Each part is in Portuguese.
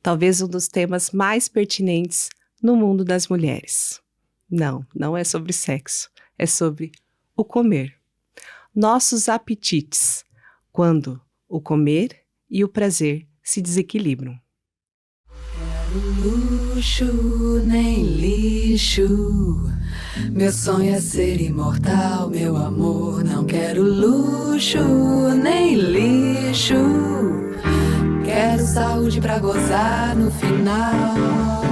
talvez um dos temas mais pertinentes no mundo das mulheres. Não, não é sobre sexo, é sobre o comer. Nossos apetites, quando o comer e o prazer se desequilibram. Luxo, nem lixo. Meu sonho é ser imortal, meu amor. Não quero luxo, nem lixo. Quero saúde pra gozar no final.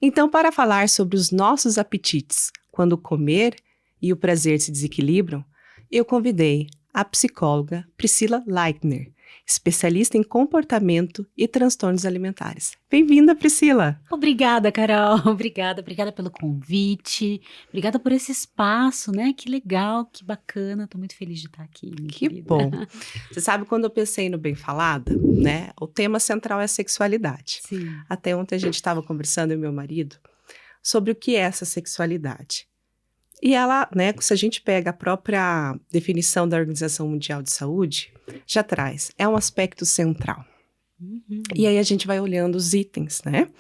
Então, para falar sobre os nossos apetites, quando o comer e o prazer se desequilibram, eu convidei a psicóloga Priscila Leitner, especialista em comportamento e transtornos alimentares. Bem-vinda, Priscila! Obrigada, Carol. Obrigada pelo convite. Obrigada por esse espaço, né? Que legal, que bacana. Tô muito feliz de estar aqui, minha Que querida. bom! Você sabe, quando eu pensei no Bem Falada, né? O tema central é a sexualidade. Sim. Até ontem a gente estava conversando, eu e meu marido, sobre o que é essa sexualidade. E ela, né, se a gente pega a própria definição da Organização Mundial de Saúde, já traz, é um aspecto central. Uhum. E aí a gente vai olhando os itens, né?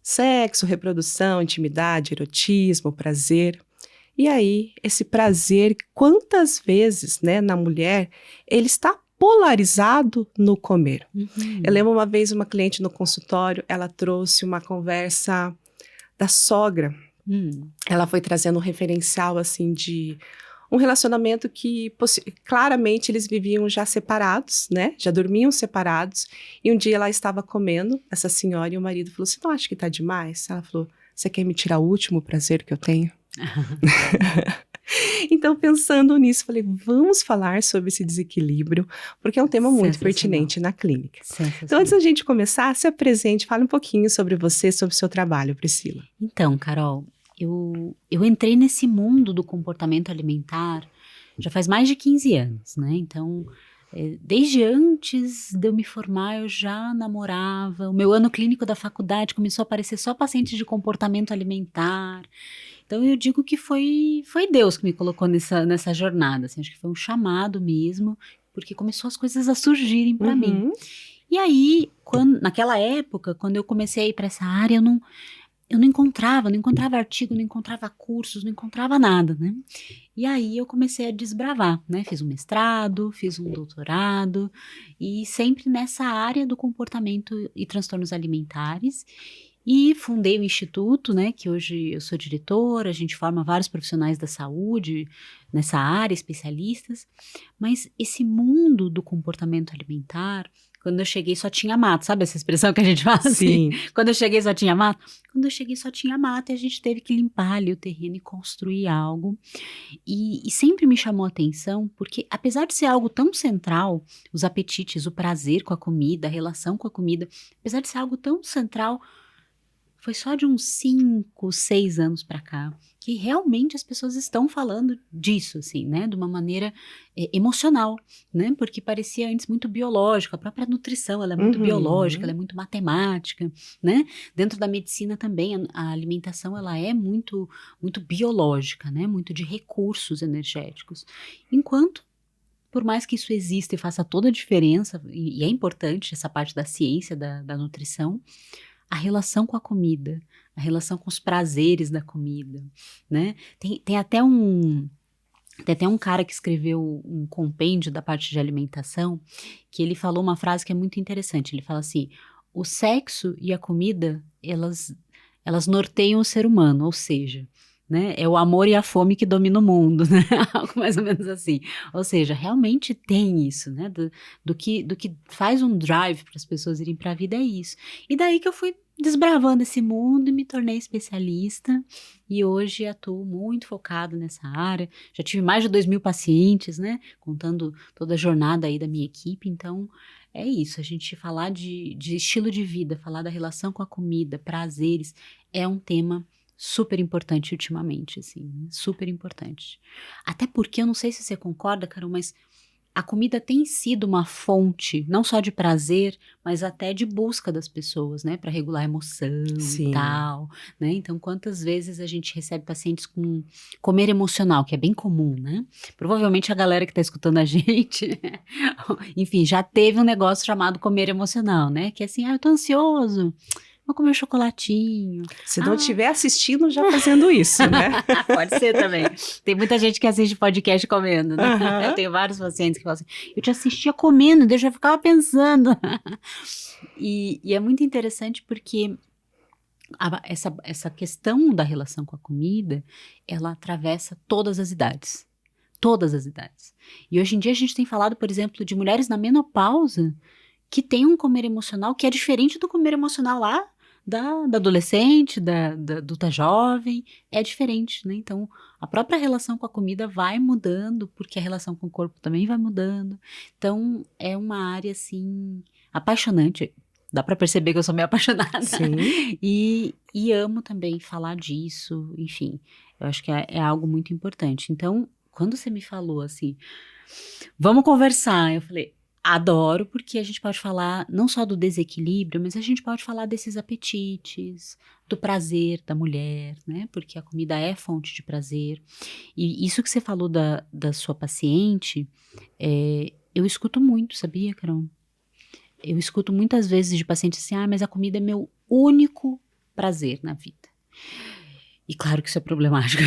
Sexo, reprodução, intimidade, erotismo, prazer. E aí, esse prazer, quantas vezes, né, na mulher, ele está polarizado no comer. Uhum. Eu lembro uma vez uma cliente no consultório, ela trouxe uma conversa da sogra. Ela foi trazendo um referencial, assim, de um relacionamento que claramente eles viviam já separados, né? Já dormiam separados. E um dia ela estava comendo, essa senhora, e o marido falou: "Você não acha que tá demais?" Ela falou: "Você quer me tirar o último prazer que eu tenho?" Então, pensando nisso, falei, vamos falar sobre esse desequilíbrio, porque é um tema muito pertinente na clínica. Então, antes da gente começar, se apresente, fale um pouquinho sobre você, sobre o seu trabalho, Priscila. Então, Carol, eu entrei nesse mundo do comportamento alimentar já faz mais de 15 anos, né? Então, desde antes de eu me formar, eu já namorava. O meu ano clínico da faculdade começou a aparecer só pacientes de comportamento alimentar. Então, eu digo que foi Deus que me colocou nessa jornada, assim, acho que foi um chamado mesmo, porque começou as coisas a surgirem para mim. E aí, naquela época, quando eu comecei a ir para essa área, eu não encontrava artigo, não encontrava cursos, não encontrava nada, né? E aí eu comecei a desbravar, né? Fiz um mestrado, fiz um doutorado, e sempre nessa área do comportamento e transtornos alimentares. E fundei o instituto, né, que hoje eu sou diretora, a gente forma vários profissionais da saúde nessa área, especialistas, mas esse mundo do comportamento alimentar, quando eu cheguei só tinha mato, sabe essa expressão que a gente fala assim? Sim. Quando eu cheguei só tinha mato? Quando eu cheguei só tinha mato e a gente teve que limpar ali o terreno e construir algo. E sempre me chamou a atenção, porque apesar de ser algo tão central, os apetites, o prazer com a comida, a relação com a comida, apesar de ser algo tão central, foi só de uns 5, 6 anos para cá que realmente as pessoas estão falando disso, assim, né, de uma maneira emocional, né, porque parecia antes muito biológico, a própria nutrição, ela é muito biológica, ela é muito matemática, né, dentro da medicina também a alimentação, ela é muito, muito biológica, né, muito de recursos energéticos, enquanto por mais que isso exista e faça toda a diferença, e é importante essa parte da ciência, da nutrição, a relação com a comida, a relação com os prazeres da comida, né? Tem até um cara que escreveu um compêndio da parte de alimentação, que ele falou uma frase que é muito interessante. Ele fala assim: o sexo e a comida, elas norteiam o ser humano, ou seja, né, é o amor e a fome que dominam o mundo, né? Algo mais ou menos assim. Ou seja, realmente tem isso, né? Do que faz um drive para as pessoas irem para a vida é isso. E daí que eu fui desbravando esse mundo e me tornei especialista. E hoje atuo muito focado nessa área. Já tive mais de 2.000 pacientes, né? Contando toda a jornada aí da minha equipe. Então, é isso. A gente falar de estilo de vida, falar da relação com a comida, prazeres, é um tema super importante ultimamente, assim, super importante. Até porque, eu não sei se você concorda, Carol, mas a comida tem sido uma fonte, não só de prazer, mas até de busca das pessoas, né? Para regular a emoção Sim. e tal, né? Então, quantas vezes a gente recebe pacientes com comer emocional, que é bem comum, né? Provavelmente a galera que está escutando a gente, enfim, já teve um negócio chamado comer emocional, né? Que é assim, eu tô ansioso, vou comer um chocolatinho. Se não estiver assistindo, já fazendo isso, né? Pode ser também. Tem muita gente que assiste podcast comendo, né? Uhum. Eu tenho vários pacientes que falam assim, eu te assistia comendo, daí eu já ficava pensando. E é muito interessante porque essa questão da relação com a comida, ela atravessa todas as idades. Todas as idades. E hoje em dia a gente tem falado, por exemplo, de mulheres na menopausa que têm um comer emocional que é diferente do comer emocional lá da adolescente, da adulta jovem, é diferente, né? Então, a própria relação com a comida vai mudando, porque a relação com o corpo também vai mudando. Então, é uma área, assim, apaixonante. Dá para perceber que eu sou meio apaixonada. Sim. E amo também falar disso, enfim. Eu acho que é algo muito importante. Então, quando você me falou assim, vamos conversar, eu falei, adoro, porque a gente pode falar não só do desequilíbrio, mas a gente pode falar desses apetites, do prazer da mulher, né? Porque a comida é fonte de prazer. E isso que você falou da sua paciente, eu escuto muito, sabia, Carol? Eu escuto muitas vezes de pacientes assim, mas a comida é meu único prazer na vida. E claro que isso é problemático,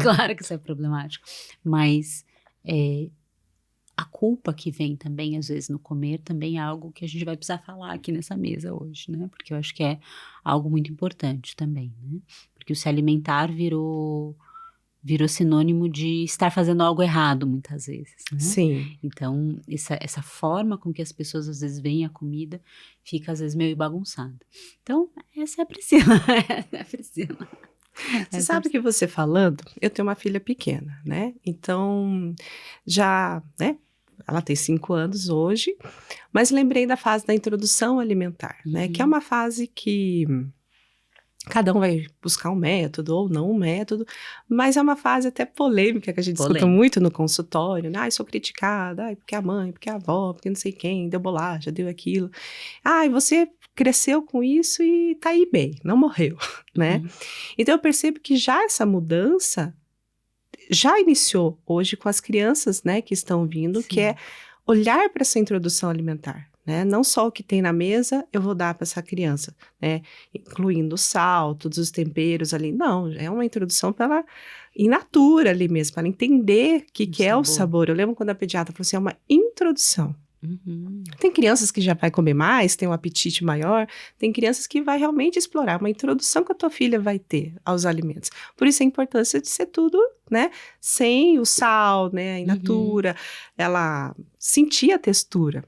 claro que isso é problemático, mas a culpa que vem também, às vezes, no comer, também é algo que a gente vai precisar falar aqui nessa mesa hoje, né? Porque eu acho que é algo muito importante também, né? Porque o se alimentar virou sinônimo de estar fazendo algo errado, muitas vezes, né? Sim. Então, essa forma com que as pessoas, às vezes, veem a comida, fica, às vezes, meio bagunçada. Então, essa é a Priscila, essa é a Priscila. Você sabe que você falando, eu tenho uma filha pequena, né? Então, já, né? Ela tem 5 anos hoje, mas lembrei da fase da introdução alimentar, né? Que é uma fase que cada um vai buscar um método ou não um método, mas é uma fase até polêmica que a gente escuta muito no consultório, né? Sou criticada, porque a mãe, porque a avó, porque não sei quem, deu bolacha, deu aquilo. Você cresceu com isso e tá aí bem, não morreu, né? Então eu percebo que já essa mudança já iniciou hoje com as crianças, né, que estão vindo, que é olhar para essa introdução alimentar, né? Não só o que tem na mesa eu vou dar para essa criança, né? Incluindo o sal, todos os temperos ali. Não, é uma introdução para ela in natura ali mesmo, para ela entender o que é o sabor. Eu lembro quando a pediatra falou assim, é uma introdução. Tem crianças que já vai comer mais, tem um apetite maior, tem crianças que vai realmente explorar uma introdução que a tua filha vai ter aos alimentos. Por isso a importância de ser tudo, né, sem o sal, né, in natura, ela sentir a textura.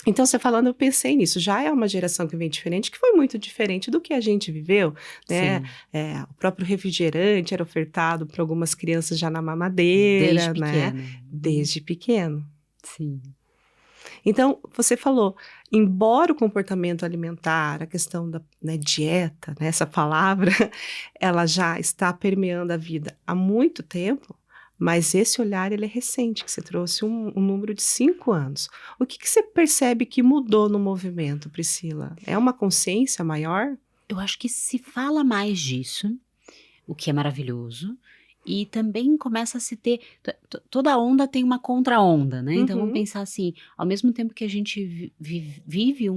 Então, você falando, eu pensei nisso, já é uma geração que vem diferente, que foi muito diferente do que a gente viveu, né? O próprio refrigerante era ofertado para algumas crianças já na mamadeira, né? Desde pequeno. Sim. Então, você falou, embora o comportamento alimentar, a questão da dieta, né, essa palavra, ela já está permeando a vida há muito tempo, mas esse olhar, ele é recente, que você trouxe um número de 5 anos. O que você percebe que mudou no movimento, Priscila? É uma consciência maior? Eu acho que se fala mais disso, o que é maravilhoso. E também começa a se ter, toda onda tem uma contra-onda, né? Então vamos pensar assim, ao mesmo tempo que a gente vive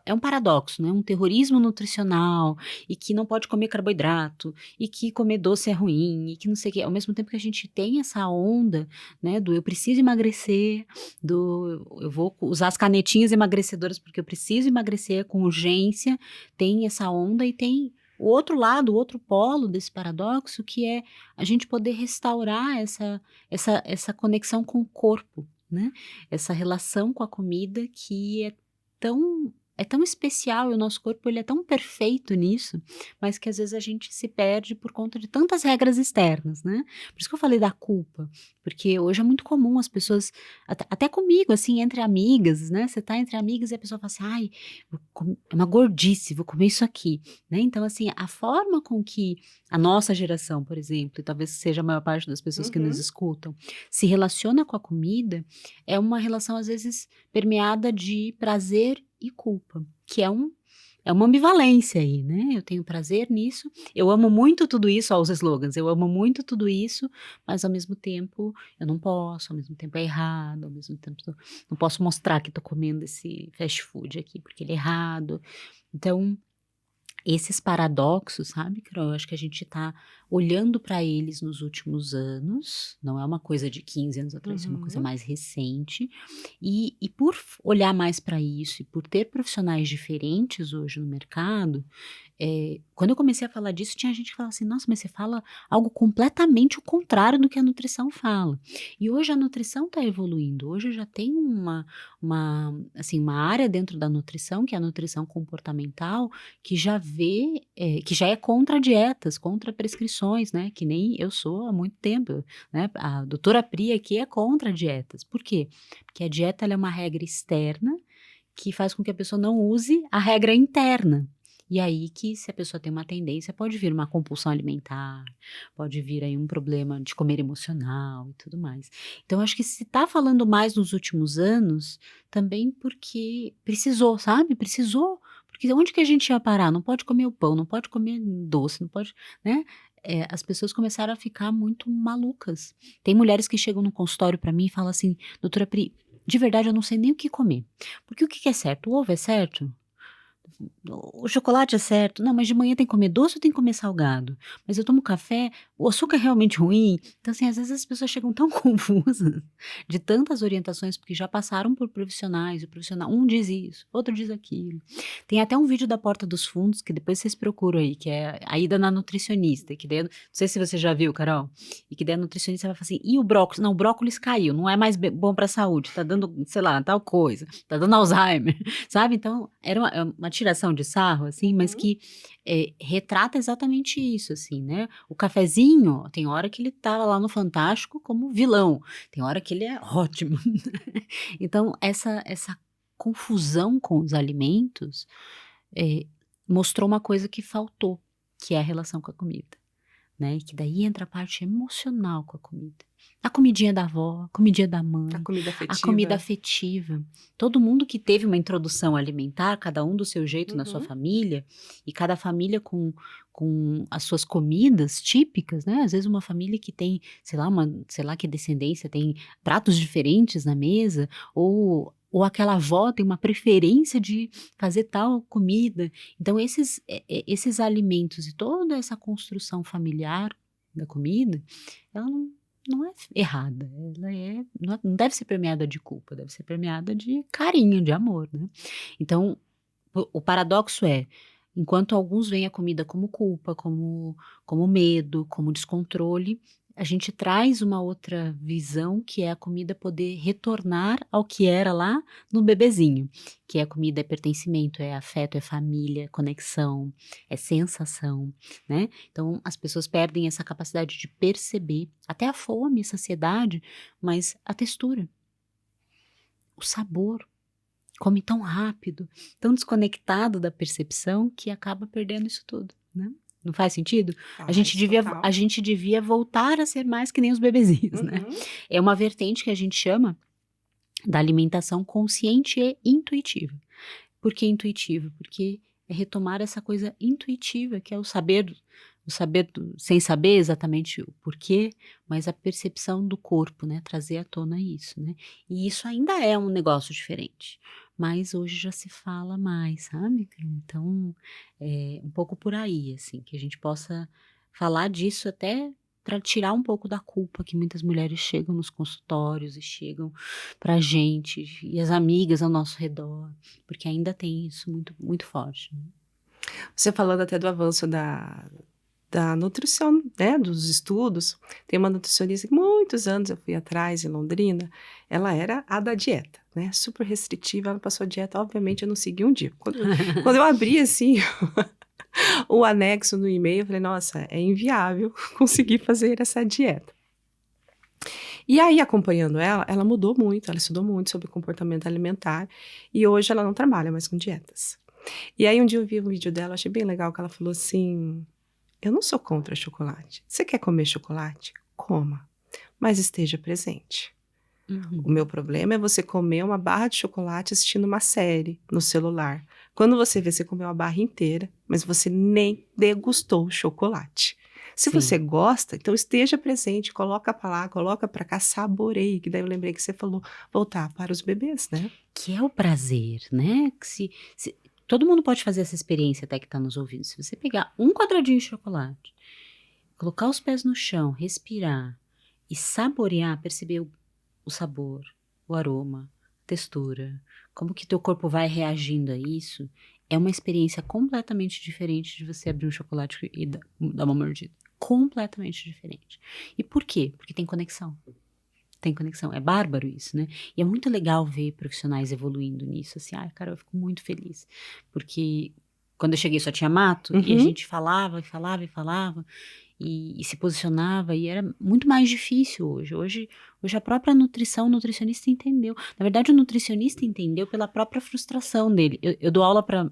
é um paradoxo, né? Um terrorismo nutricional, e que não pode comer carboidrato, e que comer doce é ruim, e que não sei o quê. Ao mesmo tempo que a gente tem essa onda, né? Do eu preciso emagrecer, eu vou usar as canetinhas emagrecedoras porque eu preciso emagrecer com urgência, tem essa onda e tem o outro lado, o outro polo desse paradoxo, que é a gente poder restaurar essa conexão com o corpo, né? Essa relação com a comida que é tão é tão especial e o nosso corpo ele é tão perfeito nisso, mas que às vezes a gente se perde por conta de tantas regras externas, né? Por isso que eu falei da culpa, porque hoje é muito comum as pessoas, até comigo, assim, entre amigas, né? Você tá entre amigas e a pessoa fala assim, ai, é uma gordice, vou comer isso aqui, né? Então, assim, a forma com que a nossa geração, por exemplo, e talvez seja a maior parte das pessoas que nos escutam, se relaciona com a comida, é uma relação, às vezes, permeada de prazer e culpa, que é uma ambivalência aí, né? Eu tenho prazer nisso, eu amo muito tudo isso, ó, os slogans, eu amo muito tudo isso, mas ao mesmo tempo eu não posso, ao mesmo tempo é errado, ao mesmo tempo não posso mostrar que tô comendo esse fast food aqui, porque ele é errado. Então, esses paradoxos, sabe, Carol? Eu acho que a gente tá olhando para eles nos últimos anos, não é uma coisa de 15 anos atrás, é uma coisa mais recente, e por olhar mais para isso e por ter profissionais diferentes hoje no mercado, quando eu comecei a falar disso, tinha gente que falava assim, nossa, mas você fala algo completamente o contrário do que a nutrição fala. E hoje a nutrição está evoluindo, hoje já tem assim, uma área dentro da nutrição, que é a nutrição comportamental, que já vê, que já é contra dietas, contra prescrições, né? Que nem eu sou há muito tempo, né? A doutora Pri aqui é contra dietas. Por quê? Porque a dieta ela é uma regra externa que faz com que a pessoa não use a regra interna. E aí que se a pessoa tem uma tendência, pode vir uma compulsão alimentar, pode vir aí um problema de comer emocional e tudo mais. Então, acho que se tá falando mais nos últimos anos, também porque precisou, sabe? Precisou. Porque onde que a gente ia parar? Não pode comer o pão, não pode comer doce, não pode, né? As pessoas começaram a ficar muito malucas. Tem mulheres que chegam no consultório para mim e falam assim, doutora Pri, de verdade eu não sei nem o que comer. Porque o que é certo? O ovo é certo? O chocolate é certo? Não, mas de manhã tem que comer doce ou tem que comer salgado? Mas eu tomo café, o açúcar é realmente ruim? Então, assim, às vezes as pessoas chegam tão confusas de tantas orientações, porque já passaram por profissionais, o profissional, um diz isso, outro diz aquilo. Tem até um vídeo da Porta dos Fundos, que depois vocês procuram aí, que é a ida na nutricionista, que daí, não sei se você já viu, Carol, e que daí a nutricionista vai falar assim, e o brócolis? Não, o brócolis caiu, não é mais bom pra saúde, tá dando, sei lá, tal coisa, tá dando Alzheimer, sabe? Então, era uma tiração de sarro, assim, mas que retrata exatamente isso, assim, né? O cafezinho, tem hora que ele tá lá no Fantástico como vilão, tem hora que ele é ótimo. Então, essa confusão com os alimentos mostrou uma coisa que faltou, que é a relação com a comida, né? E que daí entra a parte emocional com a comida. A comidinha da avó, a comidinha da mãe, a comida afetiva. Todo mundo que teve uma introdução alimentar, cada um do seu jeito na sua família, e cada família com as suas comidas típicas, né? Às vezes uma família que tem, sei lá que descendência, tem pratos diferentes na mesa, ou aquela avó tem uma preferência de fazer tal comida. Então, esses alimentos e toda essa construção familiar da comida, ela não é errada, ela não deve ser premiada de culpa, deve ser premiada de carinho, de amor, né? Então, o paradoxo enquanto alguns veem a comida como culpa, como medo, como descontrole, a gente traz uma outra visão, que é a comida poder retornar ao que era lá no bebezinho, que a comida é pertencimento, é afeto, é família, conexão, é sensação, né? Então, as pessoas perdem essa capacidade de perceber até a fome, a saciedade, mas a textura, o sabor. Come tão rápido, tão desconectado da percepção, que acaba perdendo isso tudo, né? Não faz sentido? A gente devia voltar a ser mais que nem os bebezinhos, né? É uma vertente que a gente chama da alimentação consciente e intuitiva. Por que intuitiva? Porque é retomar essa coisa intuitiva, que é o saber sem saber exatamente o porquê, mas a percepção do corpo, né? Trazer à tona isso, né? E isso ainda é um negócio diferente, mas hoje já se fala mais, sabe? Então, um pouco por aí, assim, que a gente possa falar disso até para tirar um pouco da culpa que muitas mulheres chegam nos consultórios e chegam pra gente, e as amigas ao nosso redor, porque ainda tem isso muito, muito forte, né? Você falando até do avanço da nutrição, né, dos estudos, tem uma nutricionista que muitos anos eu fui atrás em Londrina, ela era a da dieta, né? Super restritiva, ela passou a dieta, obviamente eu não segui um dia. Quando eu abri, assim, o anexo no e-mail, eu falei, nossa, é inviável conseguir fazer essa dieta. E aí, acompanhando ela mudou muito, ela estudou muito sobre comportamento alimentar, e hoje ela não trabalha mais com dietas. E aí, um dia eu vi um vídeo dela, achei bem legal, que ela falou assim, eu não sou contra chocolate. Você quer comer chocolate? Coma, mas esteja presente. O meu problema é você comer uma barra de chocolate assistindo uma série no celular. Quando você vê, você comeu uma barra inteira, mas você nem degustou o chocolate. Se você gosta, então esteja presente, coloca pra lá, coloca pra cá, saboreie. Que daí eu lembrei que você falou voltar para os bebês, né? Que é o prazer, né? Que todo mundo pode fazer essa experiência até que tá nos ouvindo. Se você pegar um quadradinho de chocolate, colocar os pés no chão, respirar e saborear, perceber o sabor, o aroma, a textura, como que teu corpo vai reagindo a isso, é uma experiência completamente diferente de você abrir um chocolate e dar uma mordida. Completamente diferente. E por quê? Porque tem conexão. Tem conexão. É bárbaro isso, né? E é muito legal ver profissionais evoluindo nisso. Assim, ai, cara, eu fico muito feliz. Porque quando eu cheguei só tinha mato, e a gente falava e se posicionava, e era muito mais difícil hoje. Hoje a própria nutrição, o nutricionista entendeu. Na verdade, o nutricionista entendeu pela própria frustração dele. Eu dou aula para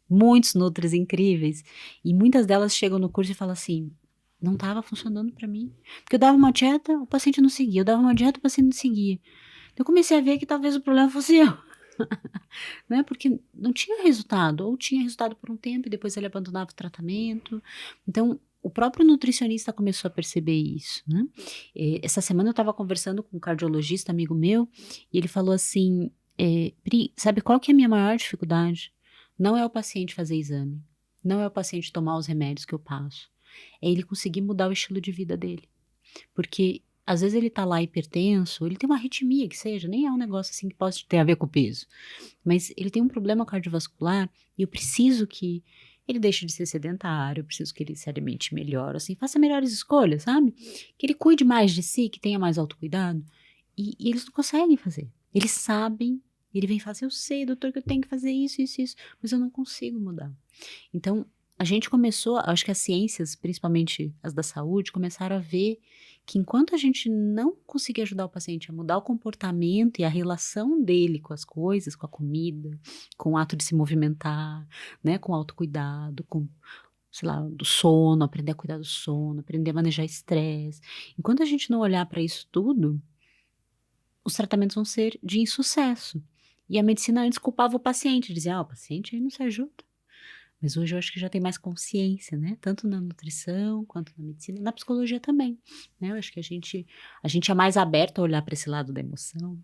muitos nutris incríveis, e muitas delas chegam no curso e falam assim, não estava funcionando para mim. Porque eu dava uma dieta, o paciente não seguia. Eu dava uma dieta, o paciente não seguia. Eu comecei a ver que talvez o problema fosse eu. Né? Porque não tinha resultado. Ou tinha resultado por um tempo e depois ele abandonava o tratamento. Então, o próprio nutricionista começou a perceber isso, né? Essa semana eu estava conversando com um cardiologista, amigo meu, e ele falou assim, Pri, sabe qual que é a minha maior dificuldade? Não é o paciente fazer exame. Não é o paciente tomar os remédios que eu passo. É ele conseguir mudar o estilo de vida dele. Porque às vezes ele tá lá hipertenso, ele tem uma arritmia que seja, nem é um negócio assim que pode ter a ver com o peso. Mas ele tem um problema cardiovascular e eu preciso que ele deixe de ser sedentário, eu preciso que ele se alimente melhor, assim, faça melhores escolhas, sabe? Que ele cuide mais de si, que tenha mais autocuidado. E eles não conseguem fazer. Eles sabem, ele vem falar assim, eu sei, doutor, que eu tenho que fazer isso, mas eu não consigo mudar. Então, a gente começou, acho que as ciências, principalmente as da saúde, começaram a ver que enquanto a gente não conseguir ajudar o paciente a mudar o comportamento e a relação dele com as coisas, com a comida, com o ato de se movimentar, né, com o autocuidado, com, sei lá, do sono, aprender a cuidar do sono, aprender a manejar estresse. Enquanto a gente não olhar para isso tudo, os tratamentos vão ser de insucesso. E a medicina antes culpava o paciente, dizia, o paciente aí não se ajuda. Mas hoje eu acho que já tem mais consciência, né? Tanto na nutrição, quanto na medicina, na psicologia também, né? Eu acho que a gente é mais aberto a olhar para esse lado da emoção,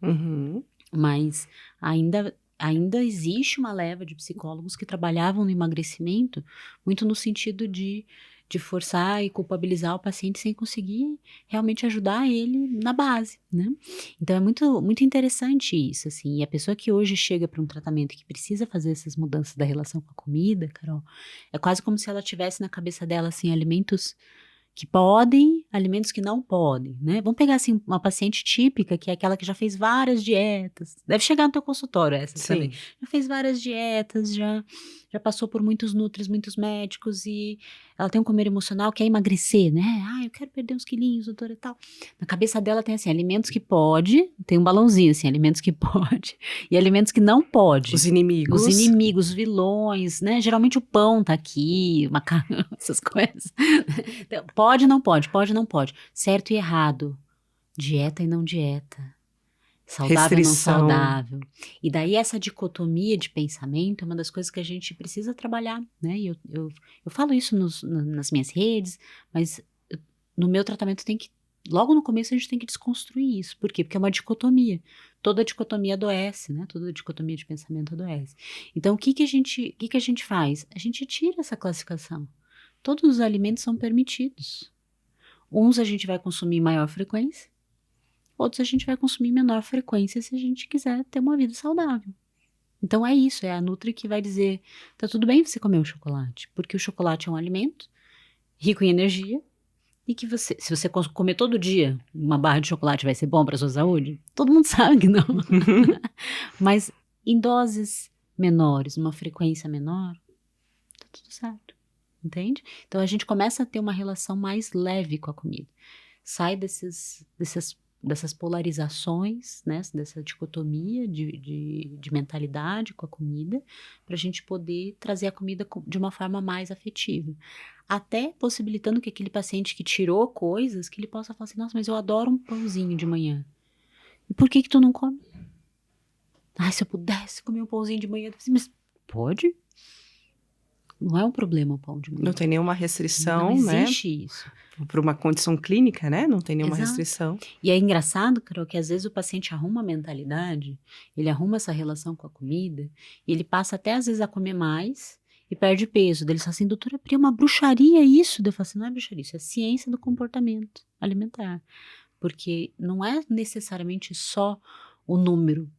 mas ainda existe uma leva de psicólogos que trabalhavam no emagrecimento muito no sentido de forçar e culpabilizar o paciente sem conseguir realmente ajudar ele na base, né? Então é muito, muito interessante isso, assim, e a pessoa que hoje chega para um tratamento que precisa fazer essas mudanças da relação com a comida, Carol, é quase como se ela tivesse na cabeça dela, assim, alimentos que podem, alimentos que não podem, né? Vamos pegar, assim, uma paciente típica, que é aquela que já fez várias dietas, deve chegar no teu consultório essa também, já fez várias dietas, já passou por muitos nutris, muitos médicos, e ela tem um comer emocional, quer emagrecer, né? Eu quero perder uns quilinhos, doutora, e tal. Na cabeça dela tem, assim, alimentos que pode, tem um balãozinho, assim, alimentos que pode, e alimentos que não pode. Os inimigos. Os inimigos, os vilões, né? Geralmente o pão tá aqui, macarrão, essas coisas. Então, pode, não pode, não pode. Certo e errado. Dieta e não dieta. Saudável Restrição. Não saudável. E daí essa dicotomia de pensamento é uma das coisas que a gente precisa trabalhar, né? E eu falo isso nas minhas redes, mas no meu tratamento tem que, logo no começo a gente tem que desconstruir isso. Por quê? Porque é uma dicotomia. Toda dicotomia adoece, né? Toda dicotomia de pensamento adoece. Então o que a gente faz? A gente tira essa classificação. Todos os alimentos são permitidos. Uns a gente vai consumir em maior frequência, outros a gente vai consumir em menor frequência se a gente quiser ter uma vida saudável. Então é isso, é a Nutri que vai dizer, tá tudo bem você comer o chocolate, porque o chocolate é um alimento rico em energia, E que se você comer todo dia uma barra de chocolate vai ser bom para sua saúde? Todo mundo sabe que não. Mas em doses menores, numa frequência menor, tá tudo certo. Entende? Então a gente começa a ter uma relação mais leve com a comida. Sai dessas polarizações, né? Dessa dicotomia de mentalidade com a comida, para a gente poder trazer a comida de uma forma mais afetiva. Até possibilitando que aquele paciente que tirou coisas, que ele possa falar assim, nossa, mas eu adoro um pãozinho de manhã. E por que tu não come? Ah, se eu pudesse comer um pãozinho de manhã, mas pode? Não é um problema o pão de manhã. Não tem nenhuma restrição, não existe isso. Para uma condição clínica, né? Não tem nenhuma Exato. restrição. E é engraçado, Carol, que às vezes o paciente arruma a mentalidade, ele arruma essa relação com a comida, e ele passa até às vezes a comer mais e perde peso. Daí ele fala assim, doutora, é uma bruxaria isso? Daí eu falo assim, não é bruxaria, isso é ciência do comportamento alimentar. Porque não é necessariamente só o número.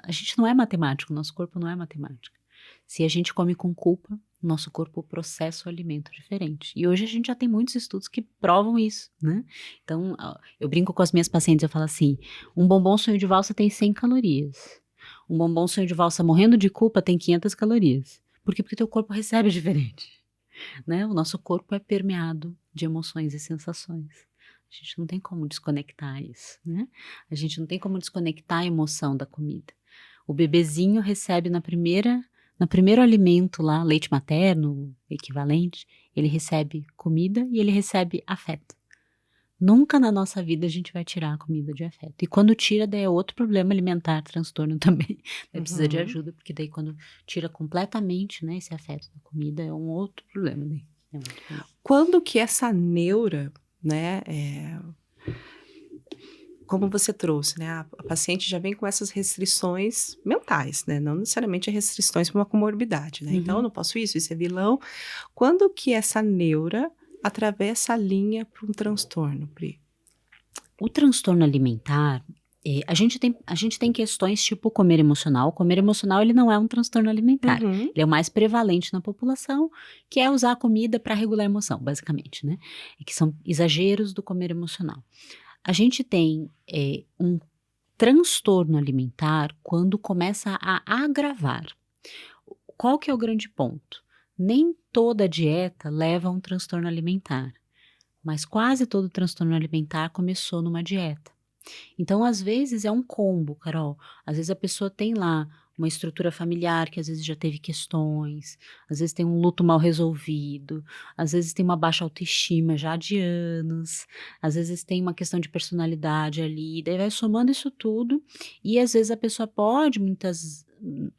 A gente não é matemático, nosso corpo não é matemática. Se a gente come com culpa, nosso corpo processa o alimento diferente. E hoje a gente já tem muitos estudos que provam isso, né? Então, eu brinco com as minhas pacientes, eu falo assim, um bombom sonho de valsa tem 100 calorias. Um bombom sonho de valsa morrendo de culpa tem 500 calorias. Por quê? Porque teu corpo recebe diferente, né? O nosso corpo é permeado de emoções e sensações. A gente não tem como desconectar isso, né? A gente não tem como desconectar a emoção da comida. O bebezinho recebe no primeiro alimento lá, leite materno, equivalente, ele recebe comida e ele recebe afeto. Nunca na nossa vida a gente vai tirar a comida de afeto. E quando tira, daí é outro problema alimentar, transtorno também. Daí precisa de ajuda, porque daí quando tira completamente, né, esse afeto da comida, é um outro problema. Daí. É um outro problema. Quando que essa neura, né, como você trouxe, né, a paciente já vem com essas restrições mentais, né, não necessariamente restrições para uma comorbidade, né, então eu não posso isso é vilão. Quando que essa neura atravessa a linha para um transtorno, Pri? O transtorno alimentar, a gente tem questões tipo comer emocional. O comer emocional, ele não é um transtorno alimentar. Ele é o mais prevalente na população, que é usar a comida para regular a emoção, basicamente, né? E que são exageros do comer emocional. A gente tem um transtorno alimentar quando começa a agravar. Qual que é o grande ponto? Nem toda dieta leva a um transtorno alimentar, mas quase todo transtorno alimentar começou numa dieta. Então, às vezes, é um combo, Carol. Às vezes a pessoa tem lá uma estrutura familiar que às vezes já teve questões, às vezes tem um luto mal resolvido, às vezes tem uma baixa autoestima já de anos, às vezes tem uma questão de personalidade ali, daí vai somando isso tudo e às vezes a pessoa pode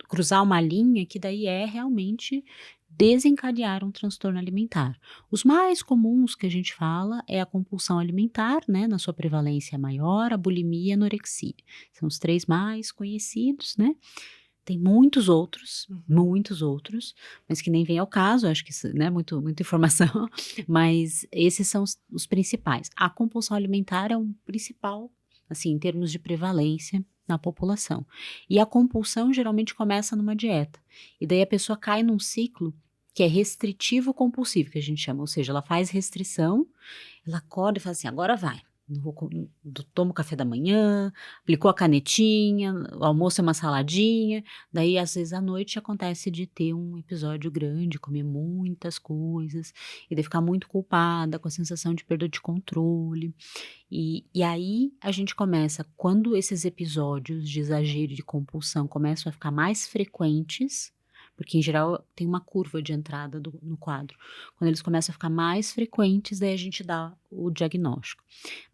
cruzar uma linha que daí é realmente desencadear um transtorno alimentar. Os mais comuns que a gente fala é a compulsão alimentar, né, na sua prevalência maior, a bulimia e a anorexia. São os 3 mais conhecidos, né? Tem muitos outros, mas que nem vem ao caso, acho que, né, muita informação, mas esses são os principais. A compulsão alimentar é um principal, assim, em termos de prevalência na população. E a compulsão geralmente começa numa dieta. E daí a pessoa cai num ciclo que é restritivo compulsivo, que a gente chama, ou seja, ela faz restrição, ela acorda e fala assim, agora vai. Toma o café da manhã, aplicou a canetinha, o almoço é uma saladinha, daí às vezes à noite acontece de ter um episódio grande, comer muitas coisas, e daí ficar muito culpada, com a sensação de perda de controle, e aí a gente começa, quando esses episódios de exagero e de compulsão começam a ficar mais frequentes, porque em geral tem uma curva de entrada no quadro. Quando eles começam a ficar mais frequentes, daí a gente dá o diagnóstico.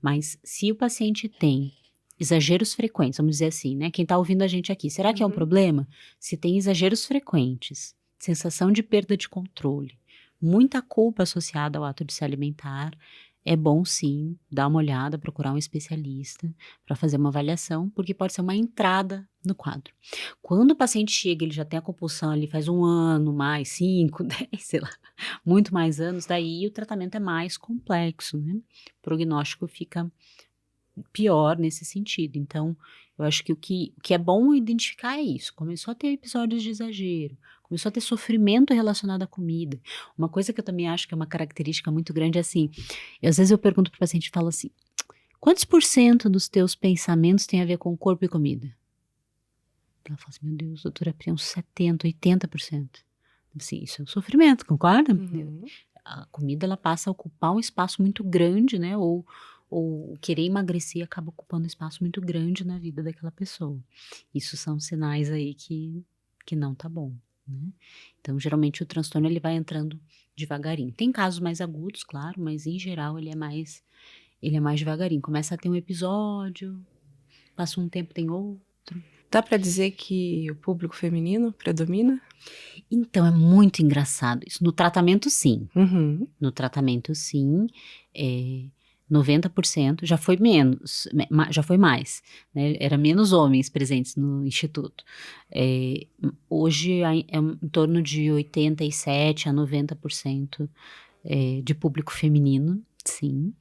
Mas se o paciente tem exageros frequentes, vamos dizer assim, né? Quem está ouvindo a gente aqui, será que é um problema? Se tem exageros frequentes, sensação de perda de controle, muita culpa associada ao ato de se alimentar, é bom sim dar uma olhada, procurar um especialista para fazer uma avaliação, porque pode ser uma entrada no quadro. Quando o paciente chega, ele já tem a compulsão ali faz 1 ano, mais 5, 10, sei lá, muito mais anos, daí o tratamento é mais complexo, né? O prognóstico fica pior nesse sentido. Então, eu acho que o que é bom identificar é isso. Começou a ter episódios de exagero, começou a ter sofrimento relacionado à comida. Uma coisa que eu também acho que é uma característica muito grande é assim, às vezes eu pergunto para o paciente, falo assim, quantos % dos teus pensamentos tem a ver com corpo e comida? Ela fala assim, meu Deus, doutora, é uns 70%, 80%. Assim, isso é um sofrimento, concorda? A comida, ela passa a ocupar um espaço muito grande, né? Ou querer emagrecer acaba ocupando um espaço muito grande na vida daquela pessoa. Isso são sinais aí que não tá bom, né? Então, geralmente, o transtorno, ele vai entrando devagarinho. Tem casos mais agudos, claro, mas, em geral, ele é mais devagarinho. Começa a ter um episódio, passa um tempo, tem outro. Dá para dizer que o público feminino predomina? Então, é muito engraçado isso. No tratamento, sim. No tratamento, sim. 90%, já foi menos, já foi mais, né? Era menos homens presentes no instituto. Hoje é em torno de 87% a 90% de público feminino, sim.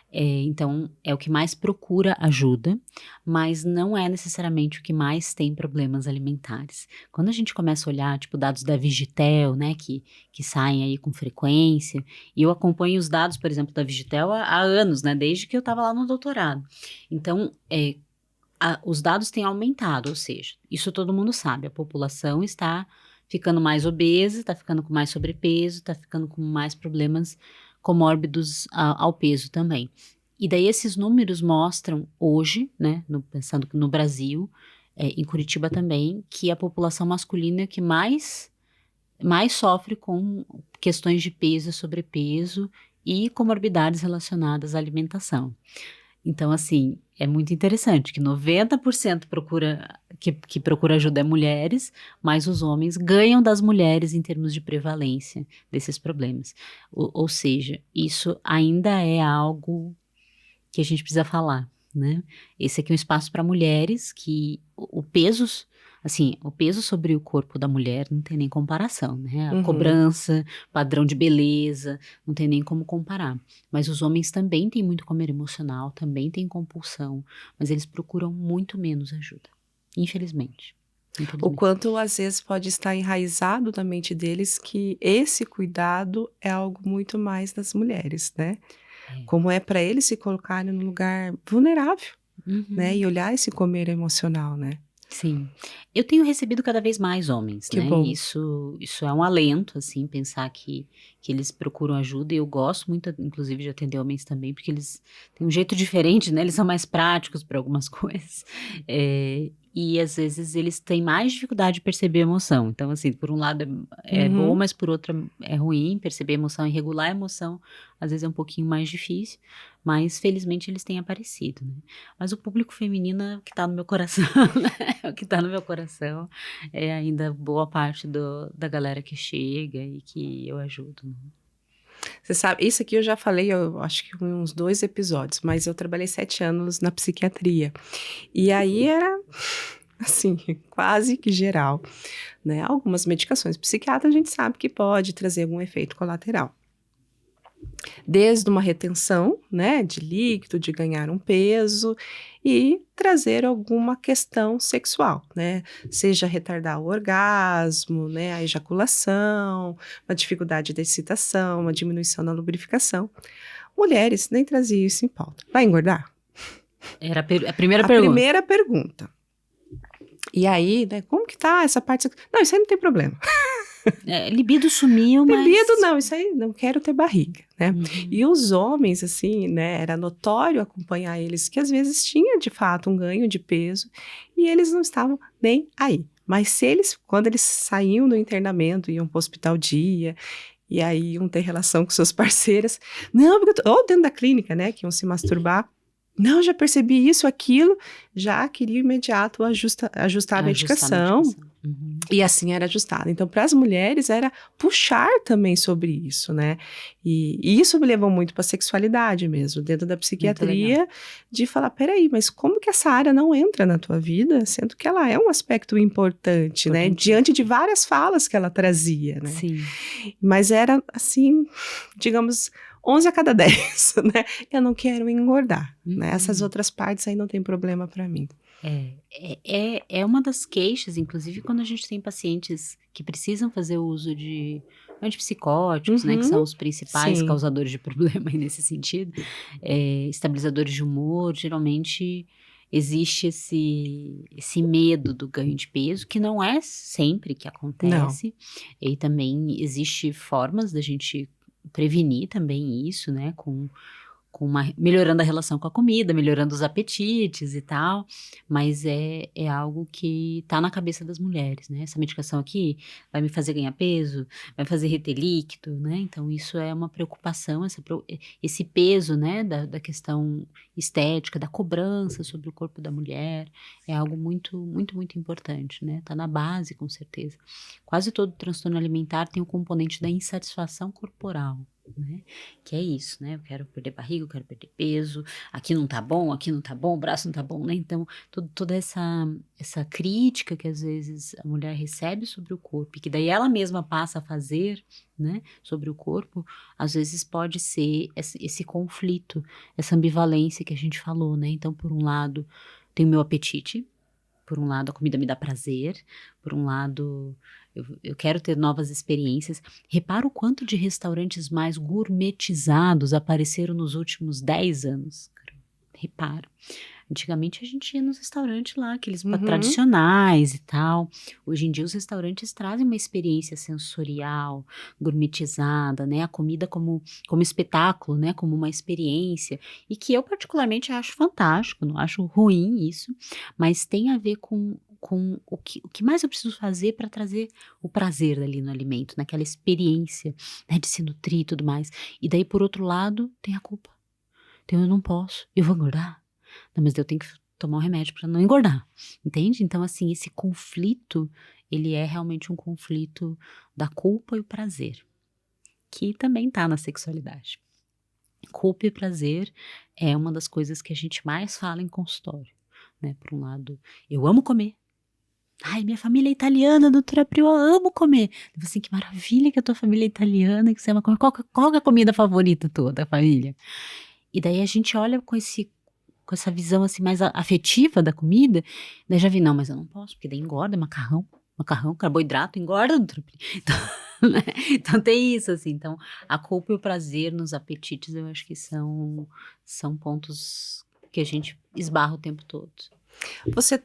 Então, é o que mais procura ajuda, mas não é necessariamente o que mais tem problemas alimentares. Quando a gente começa a olhar, tipo, dados da Vigitel, né, que saem aí com frequência, e eu acompanho os dados, por exemplo, da Vigitel há anos, né, desde que eu estava lá no doutorado. Então, os dados têm aumentado, ou seja, isso todo mundo sabe, a população está ficando mais obesa, está ficando com mais sobrepeso, está ficando com mais problemas comórbidos ao peso também. E daí esses números mostram hoje, né, pensando no Brasil, em Curitiba também, que a população masculina é que mais sofre com questões de peso, sobrepeso e comorbidades relacionadas à alimentação. Então, assim, é muito interessante que 90% que procura ajuda é mulheres, mas os homens ganham das mulheres em termos de prevalência desses problemas. Ou seja, isso ainda é algo que a gente precisa falar, né? Esse aqui é um espaço para mulheres que o peso sobre o corpo da mulher não tem nem comparação, né? A cobrança, padrão de beleza, não tem nem como comparar. Mas os homens também têm muito comer emocional, também têm compulsão, mas eles procuram muito menos ajuda, infelizmente. O quanto às vezes pode estar enraizado na mente deles que esse cuidado é algo muito mais das mulheres, né? Como é para eles se colocarem num lugar vulnerável, né? E olhar esse comer emocional, né? Sim. Eu tenho recebido cada vez mais homens, Que né? bom. Isso é um alento, assim, pensar que eles procuram ajuda. E eu gosto muito, inclusive, de atender homens também, porque eles têm um jeito diferente, né? Eles são mais práticos para algumas coisas. E, às vezes, eles têm mais dificuldade de perceber emoção. Então, assim, por um lado é bom, mas por outro é ruim. Perceber emoção e regular a emoção, às vezes, é um pouquinho mais difícil. Mas, felizmente, eles têm aparecido, né? Mas o público feminino é o que está no meu coração, né? O que está no meu coração é ainda boa parte da galera que chega e que eu ajudo, né? Você sabe, isso aqui eu já falei, eu acho que em uns 2 episódios, mas eu trabalhei 7 anos na psiquiatria. E aí era, assim, quase que geral, né? Algumas medicações psiquiátricas a gente sabe que pode trazer algum efeito colateral. Desde uma retenção, né, de líquido, de ganhar um peso e trazer alguma questão sexual, né, seja retardar o orgasmo, né, a ejaculação, uma dificuldade de excitação, uma diminuição na lubrificação. Mulheres nem traziam isso em pauta. Vai engordar? Era a primeira A pergunta. primeira pergunta. E aí, né, como que tá essa parte? Não, isso aí não tem problema. Libido sumiu, mas... Libido não, isso aí, não quero ter barriga, né? E os homens, assim, né, era notório acompanhar eles, que às vezes tinha, de fato, um ganho de peso, e eles não estavam nem aí. Mas quando eles saíam do internamento, iam para o hospital dia, e aí iam ter relação com suas parceiras, não, ou dentro da clínica, né, que iam se masturbar, não, já percebi isso, aquilo, já queria imediato ajustar a medicação. E assim era ajustado. Então, para as mulheres, era puxar também sobre isso, né? E isso me levou muito para a sexualidade mesmo, dentro da psiquiatria, de falar, peraí, mas como que essa área não entra na tua vida, sendo que ela é um aspecto importante, né? Diante de várias falas que ela trazia, né? Sim. Mas era, assim, digamos... 11 a cada 10, né? Eu não quero engordar, né? Essas outras partes aí não tem problema para mim. É uma das queixas, inclusive quando a gente tem pacientes que precisam fazer uso de antipsicóticos, né, que são os principais causadores de problema aí nesse sentido, estabilizadores de humor, geralmente existe esse medo do ganho de peso, que não é sempre que acontece, e também existe formas da gente prevenir também isso, né, melhorando a relação com a comida, melhorando os apetites e tal, mas é algo que tá na cabeça das mulheres, né? Essa medicação aqui vai me fazer ganhar peso, vai fazer reter líquido, né? Então isso é uma preocupação, esse peso, né, da questão estética, da cobrança sobre o corpo da mulher, é algo muito, muito, muito importante, né? Tá na base, com certeza. Quase todo transtorno alimentar tem o componente da insatisfação corporal, né? Que é isso, né? Eu quero perder barriga, eu quero perder peso, aqui não tá bom, o braço não tá bom, né? Então, toda essa crítica que às vezes a mulher recebe sobre o corpo, e que daí ela mesma passa a fazer, né, sobre o corpo, às vezes pode ser esse conflito, essa ambivalência que a gente falou, né? Então, por um lado, tem o meu apetite, por um lado, a comida me dá prazer, por um lado, eu quero ter novas experiências. Repara o quanto de restaurantes mais gourmetizados apareceram nos últimos 10 anos. Repara. Antigamente a gente ia nos restaurantes lá, aqueles tradicionais e tal. Hoje em dia os restaurantes trazem uma experiência sensorial, gourmetizada, né? A comida como espetáculo, né? Como uma experiência. E que eu particularmente acho fantástico, não acho ruim isso, mas tem a ver com o que mais eu preciso fazer para trazer o prazer ali no alimento, naquela experiência, né? De se nutrir e tudo mais. E daí, por outro lado, tem a culpa. Então eu não posso, eu vou engordar. Não, mas eu tenho que tomar um remédio para não engordar, entende? Então, assim, esse conflito, ele é realmente um conflito da culpa e o prazer, que também tá na sexualidade. Culpa e prazer é uma das coisas que a gente mais fala em consultório, né? Por um lado, eu amo comer. Ai, minha família é italiana, doutora Priu, eu amo comer. Eu assim, que maravilha que a tua família é italiana, que você ama comer. Qual é a comida favorita tua da família? E daí a gente olha com essa visão assim mais afetiva da comida, daí já vi, não, mas eu não posso, porque daí engorda, macarrão, carboidrato, engorda. Então, né? Então tem isso, assim, então a culpa e o prazer nos apetites, eu acho que são pontos que a gente esbarra o tempo todo. Você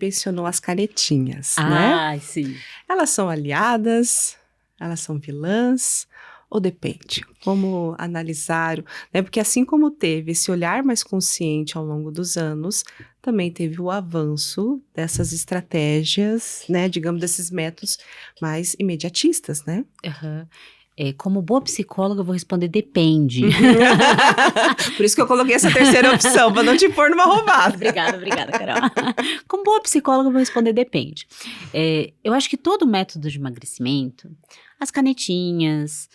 mencionou as canetinhas, né? Ah, sim. Elas são aliadas, elas são vilãs, ou depende? Como analisar, né? Porque assim como teve esse olhar mais consciente ao longo dos anos, também teve o avanço dessas estratégias, né? Digamos, desses métodos mais imediatistas, né? Como boa psicóloga, eu vou responder depende. Por isso que eu coloquei essa terceira opção, para não te pôr numa roubada. Obrigada, Carol. Como boa psicóloga, eu vou responder depende. Eu acho que todo método de emagrecimento, as canetinhas,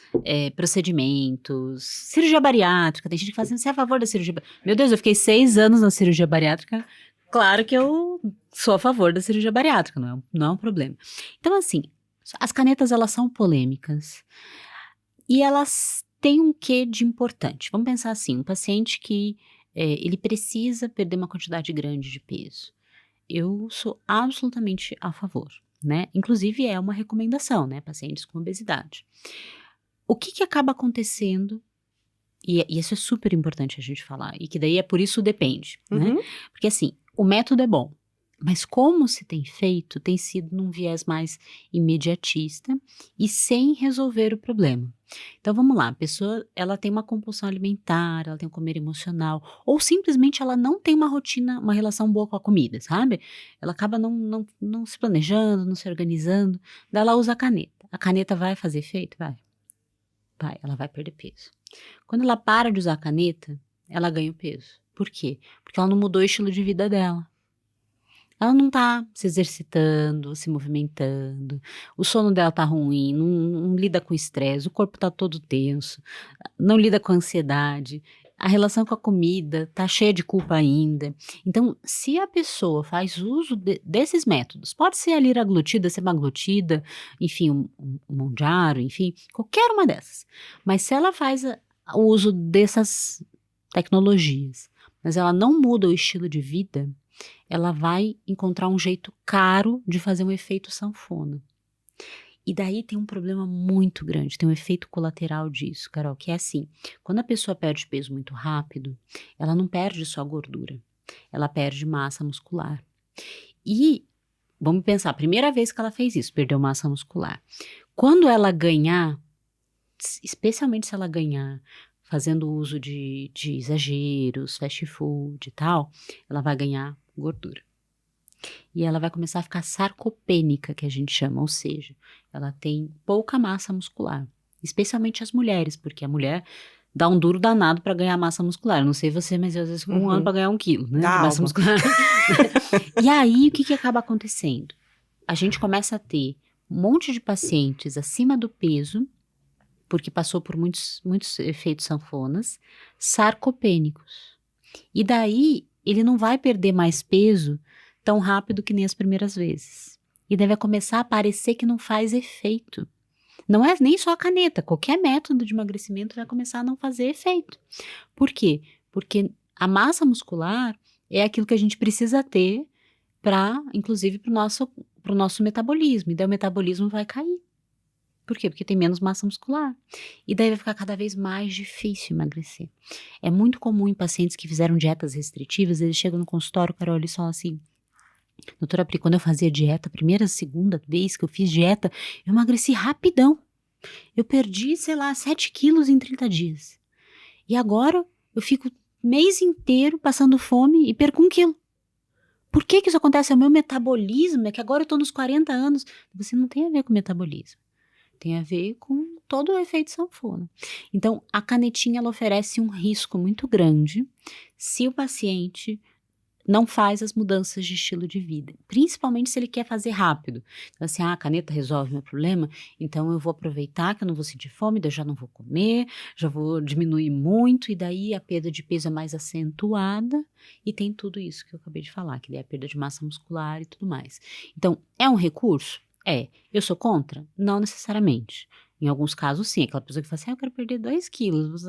procedimentos, cirurgia bariátrica, tem gente que fala assim, você é a favor da cirurgia bariátrica? Meu Deus, eu fiquei 6 anos na cirurgia bariátrica, claro que eu sou a favor da cirurgia bariátrica, não é um problema. Então, assim, as canetas, elas são polêmicas. E elas têm um quê de importante. Vamos pensar assim, um paciente que ele precisa perder uma quantidade grande de peso. Eu sou absolutamente a favor, né? Inclusive é uma recomendação, né? Pacientes com obesidade. O que acaba acontecendo, e isso é super importante a gente falar, e que daí é por isso depende, né? Porque assim, o método é bom. Mas como se tem feito, tem sido num viés mais imediatista e sem resolver o problema. Então vamos lá, a pessoa ela tem uma compulsão alimentar, ela tem um comer emocional, ou simplesmente ela não tem uma rotina, uma relação boa com a comida, sabe? Ela acaba não se planejando, não se organizando, daí ela usa a caneta. A caneta vai fazer efeito? Vai, ela vai perder peso. Quando ela para de usar a caneta, ela ganha o peso. Por quê? Porque ela não mudou o estilo de vida dela. Ela não tá se exercitando, se movimentando, o sono dela tá ruim, não lida com estresse, o corpo tá todo tenso, não lida com a ansiedade, a relação com a comida tá cheia de culpa ainda. Então, se a pessoa faz uso desses métodos, pode ser a liraglutida, semaglutida, enfim, um Mounjaro, enfim, qualquer uma dessas. Mas se ela faz o uso dessas tecnologias, mas ela não muda o estilo de vida, ela vai encontrar um jeito caro de fazer um efeito sanfona. E daí tem um problema muito grande, tem um efeito colateral disso, Carol, que é assim, quando a pessoa perde peso muito rápido, ela não perde só gordura, ela perde massa muscular. E vamos pensar, a primeira vez que ela fez isso, perdeu massa muscular. Quando ela ganhar, especialmente se ela ganhar fazendo uso de exageros, fast food e tal, ela vai ganhar gordura. E ela vai começar a ficar sarcopênica, que a gente chama, ou seja, ela tem pouca massa muscular, especialmente as mulheres, porque a mulher dá um duro danado para ganhar massa muscular. Eu não sei você, mas eu, às vezes com um ano para ganhar 1 quilo, né, de massa muscular. E aí, o que acaba acontecendo? A gente começa a ter um monte de pacientes acima do peso, porque passou por muitos efeitos sanfonas, sarcopênicos. E daí, ele não vai perder mais peso tão rápido que nem as primeiras vezes. E daí vai começar a parecer que não faz efeito. Não é nem só a caneta, qualquer método de emagrecimento vai começar a não fazer efeito. Por quê? Porque a massa muscular é aquilo que a gente precisa ter para, inclusive, para o nosso metabolismo. E daí o metabolismo vai cair. Por quê? Porque tem menos massa muscular. E daí vai ficar cada vez mais difícil emagrecer. É muito comum em pacientes que fizeram dietas restritivas, eles chegam no consultório, Carol, eles falam assim: doutora Pri, quando eu fazia dieta, a primeira, segunda vez que eu fiz dieta, eu emagreci rapidão. Eu perdi, 7 quilos em 30 dias. E agora eu fico o mês inteiro passando fome e perco 1 quilo. Por que isso acontece? É o meu metabolismo, é que agora eu tô nos 40 anos. Você não tem a ver com metabolismo. Tem a ver com todo o efeito sanfona. Então, a canetinha, ela oferece um risco muito grande se o paciente não faz as mudanças de estilo de vida, principalmente se ele quer fazer rápido. Então, assim, a caneta resolve meu problema, então eu vou aproveitar que eu não vou sentir fome, daí eu já não vou comer, já vou diminuir muito, e daí a perda de peso é mais acentuada, e tem tudo isso que eu acabei de falar, que daí a perda de massa muscular e tudo mais. Então, é um recurso? É. Eu sou contra? Não necessariamente. Em alguns casos, sim. Aquela pessoa que fala assim, eu quero perder 2 quilos.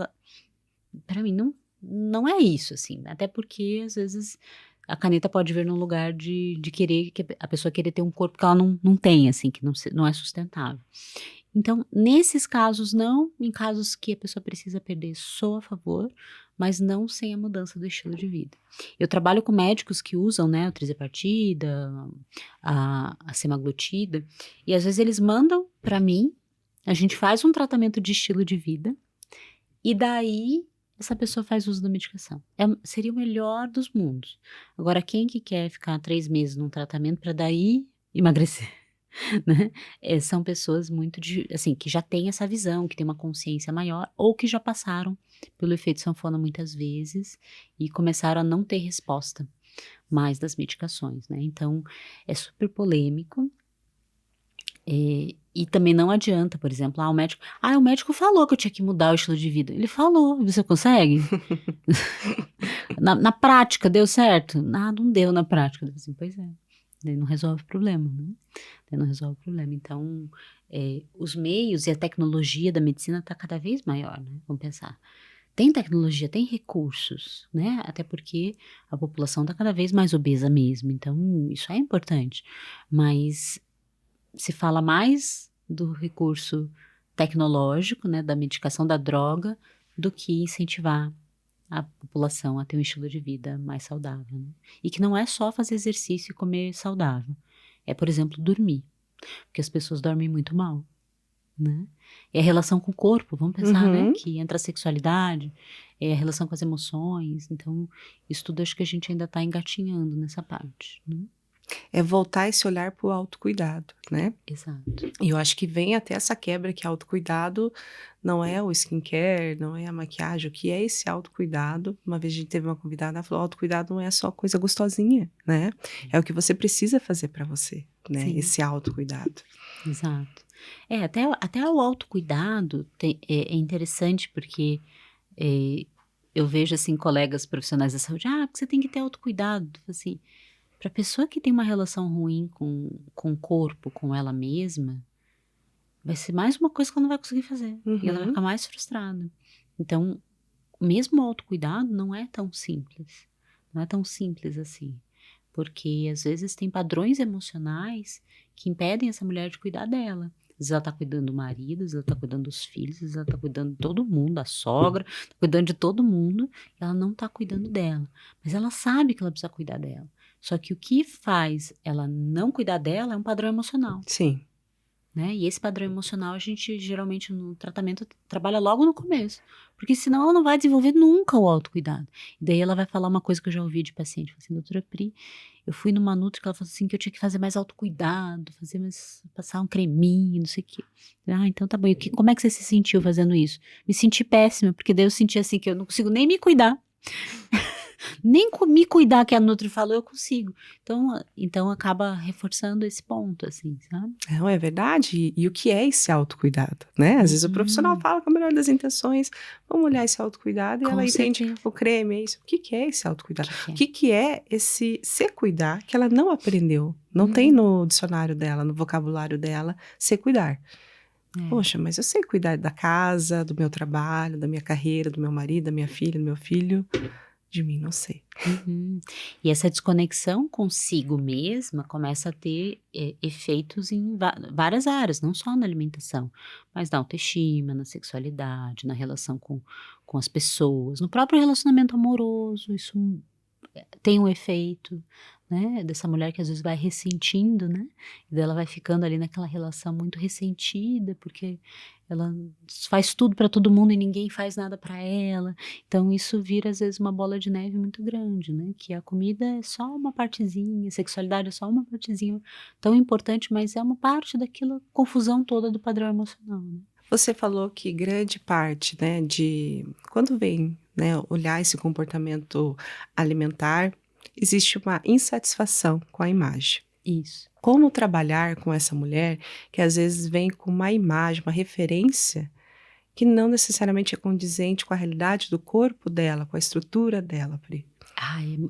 Para mim, não é isso, assim. Até porque, às vezes, a caneta pode vir num lugar de querer, que a pessoa querer ter um corpo que ela não tem, assim, que não é sustentável. Então, nesses casos, não. Em casos que a pessoa precisa perder, sou a favor, mas não sem a mudança do estilo de vida. Eu trabalho com médicos que usam, né, a trizepartida, a semaglutida, e às vezes eles mandam para mim, a gente faz um tratamento de estilo de vida, e daí essa pessoa faz uso da medicação. Seria o melhor dos mundos. Agora, quem que quer ficar 3 meses num tratamento para daí emagrecer? Né? São pessoas muito assim, que já têm essa visão, que têm uma consciência maior, ou que já passaram pelo efeito sanfona muitas vezes e começaram a não ter resposta mais das medicações, né? Então, é super polêmico. E também não adianta, por exemplo, o médico falou que eu tinha que mudar o estilo de vida. Ele falou, você consegue? na prática, deu certo? Não deu na prática. Eu assim, pois é. Daí não resolve o problema, né? Daí não resolve o problema. Então, os meios e a tecnologia da medicina está cada vez maior, né? Vamos pensar. Tem tecnologia, tem recursos, né? Até porque a população está cada vez mais obesa mesmo. Então, isso é importante. Mas se fala mais do recurso tecnológico, né? Da medicação, da droga, do que incentivar a população a ter um estilo de vida mais saudável, né? E que não é só fazer exercício e comer saudável. É, por exemplo, dormir. Porque as pessoas dormem muito mal, né? É a relação com o corpo, vamos pensar, né? Que entra a sexualidade, é a relação com as emoções. Então, isso tudo acho que a gente ainda está engatinhando nessa parte, né? É voltar esse olhar para o autocuidado, né? Exato. E eu acho que vem até essa quebra que autocuidado não é o skincare, não é a maquiagem, o que é esse autocuidado? Uma vez a gente teve uma convidada, ela falou, autocuidado não é só coisa gostosinha, né? É o que você precisa fazer para você, né? Sim. Esse autocuidado. Exato. Até o autocuidado é interessante porque eu vejo, assim, colegas profissionais da saúde, porque você tem que ter autocuidado, assim... Para a pessoa que tem uma relação ruim com o corpo, com ela mesma, vai ser mais uma coisa que ela não vai conseguir fazer. E ela vai ficar mais frustrada. Então, mesmo o autocuidado não é tão simples. Não é tão simples assim. Porque, às vezes, tem padrões emocionais que impedem essa mulher de cuidar dela. vezes ela tá cuidando do marido, às vezes ela tá cuidando dos filhos, às vezes ela tá cuidando de todo mundo, da sogra, tá cuidando de todo mundo, e ela não tá cuidando dela. Mas ela sabe que ela precisa cuidar dela. Só que o que faz ela não cuidar dela é um padrão emocional. Sim. Né? E esse padrão emocional a gente geralmente no tratamento trabalha logo no começo, porque senão ela não vai desenvolver nunca o autocuidado. E daí ela vai falar uma coisa que eu já ouvi de paciente, assim, doutora Pri, eu fui numa nutri que ela falou assim que eu tinha que fazer mais autocuidado, passar um creminho, não sei o quê. Então tá bom, e como é que você se sentiu fazendo isso? Me senti péssima, porque daí eu senti assim que eu não consigo nem me cuidar. Nem me cuidar, que a Nutri falou, eu consigo. Então acaba reforçando esse ponto, assim, sabe? Não, é verdade. E o que é esse autocuidado, né? Às vezes o profissional fala com a melhor das intenções, vamos olhar esse autocuidado, e ela entende o creme, é isso. O que é esse autocuidado? O que é esse se cuidar que ela não aprendeu? Não tem no dicionário dela, no vocabulário dela, se cuidar. Poxa, mas eu sei cuidar da casa, do meu trabalho, da minha carreira, do meu marido, da minha filha, do meu filho. De mim, não sei. E essa desconexão consigo mesma começa a ter efeitos em várias áreas, não só na alimentação, mas na autoestima, na sexualidade, na relação com as pessoas, no próprio relacionamento amoroso, isso tem um efeito, né, dessa mulher que às vezes vai ressentindo, né, e dela vai ficando ali naquela relação muito ressentida, porque ela faz tudo para todo mundo e ninguém faz nada para ela, então isso vira às vezes uma bola de neve muito grande, né, que a comida é só uma partezinha, a sexualidade é só uma partezinha tão importante, mas é uma parte daquela confusão toda do padrão emocional, né? Você falou que grande parte, né, de quando vem, né, olhar esse comportamento alimentar, existe uma insatisfação com a imagem. Isso. Como trabalhar com essa mulher que às vezes vem com uma imagem, uma referência que não necessariamente é condizente com a realidade do corpo dela, com a estrutura dela, Pri?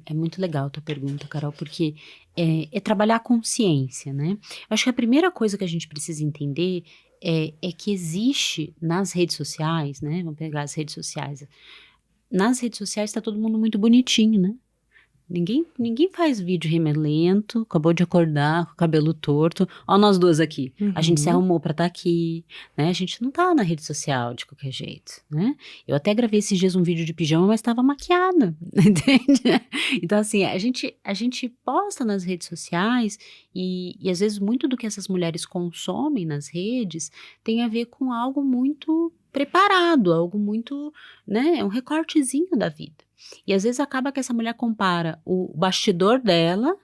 É muito legal a tua pergunta, Carol, porque é trabalhar a consciência, né? Eu acho que a primeira coisa que a gente precisa entender é que existe nas redes sociais, né? Vamos pegar as redes sociais. Nas redes sociais está todo mundo muito bonitinho, né? Ninguém faz vídeo remelento, acabou de acordar com o cabelo torto. Ó, nós duas aqui. A gente se arrumou pra estar aqui, né? A gente não tá na rede social de qualquer jeito, né? Eu até gravei esses dias um vídeo de pijama, mas tava maquiada, entende? Então, assim, a gente posta nas redes sociais e às vezes muito do que essas mulheres consomem nas redes tem a ver com algo muito preparado, algo muito, né? É um recortezinho da vida. E às vezes acaba que essa mulher compara o bastidor dela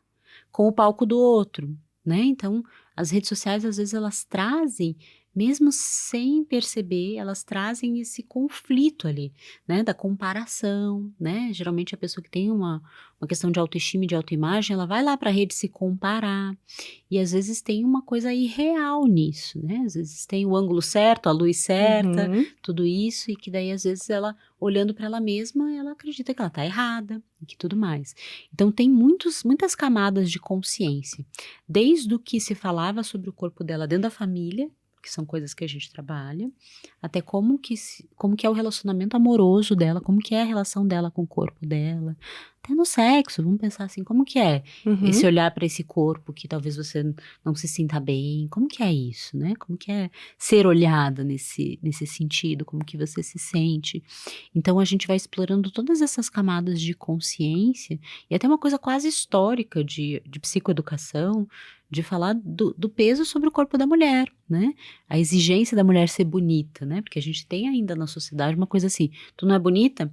com o palco do outro, né? Então, as redes sociais, às vezes, elas trazem, mesmo sem perceber, elas trazem esse conflito ali, né? Da comparação, né? Geralmente a pessoa que tem uma questão de autoestima e de autoimagem, ela vai lá para a rede se comparar. E às vezes tem uma coisa irreal nisso, né? Às vezes tem o ângulo certo, a luz certa, tudo isso, e que daí às vezes ela, olhando para ela mesma, ela acredita que ela tá errada e que tudo mais. Então tem muitas camadas de consciência, desde o que se falava sobre o corpo dela dentro da família, que são coisas que a gente trabalha, até como que é o relacionamento amoroso dela, como que é a relação dela com o corpo dela, até no sexo, vamos pensar assim, como que é esse olhar para esse corpo que talvez você não se sinta bem, como que é isso, né? Como que é ser olhada nesse sentido, como que você se sente. Então a gente vai explorando todas essas camadas de consciência e até uma coisa quase histórica de psicoeducação, de falar do peso sobre o corpo da mulher, né? A exigência da mulher ser bonita, né? Porque a gente tem ainda na sociedade uma coisa assim, tu não é bonita?